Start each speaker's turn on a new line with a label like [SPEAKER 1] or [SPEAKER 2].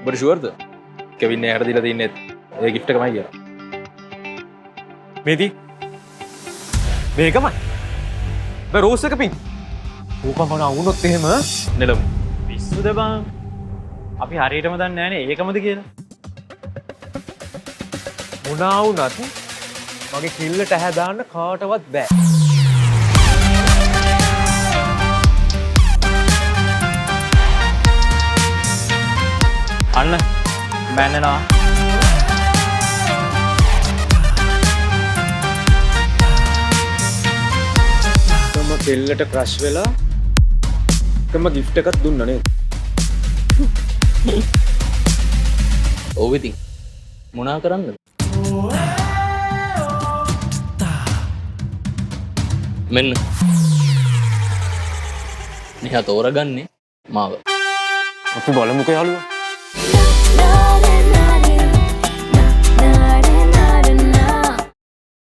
[SPEAKER 1] බර ෂුවර්ද කෙවින් එයාට දීලා තින්නේ ඒ gift එකමයි කියලා.
[SPEAKER 2] මේදී මේකමයි. බෑ රෝස් එක පින්. ඕකම මොනවා වුණොත් එහෙම
[SPEAKER 1] නෙලමු.
[SPEAKER 3] පිස්සුද බං? අපි හරියටම දන්නේ නැහනේ ඒකමද කියලා.
[SPEAKER 2] මොනවා වුණත් මගේ කිල්ලට ඇහැ දාන්න කාටවත් බෑ.
[SPEAKER 3] අන්න මැන්නනවා.
[SPEAKER 2] තම කෙල්ලට ක්‍රෂ් වෙලා තම gift එකක් දුන්නා නේද?
[SPEAKER 1] ඔව් ඉතින් මොනා කරන්නද? මෙන්න මෙයා තෝරගන්නේ මාව.
[SPEAKER 2] අපි බලමුකෝ යාළුවා.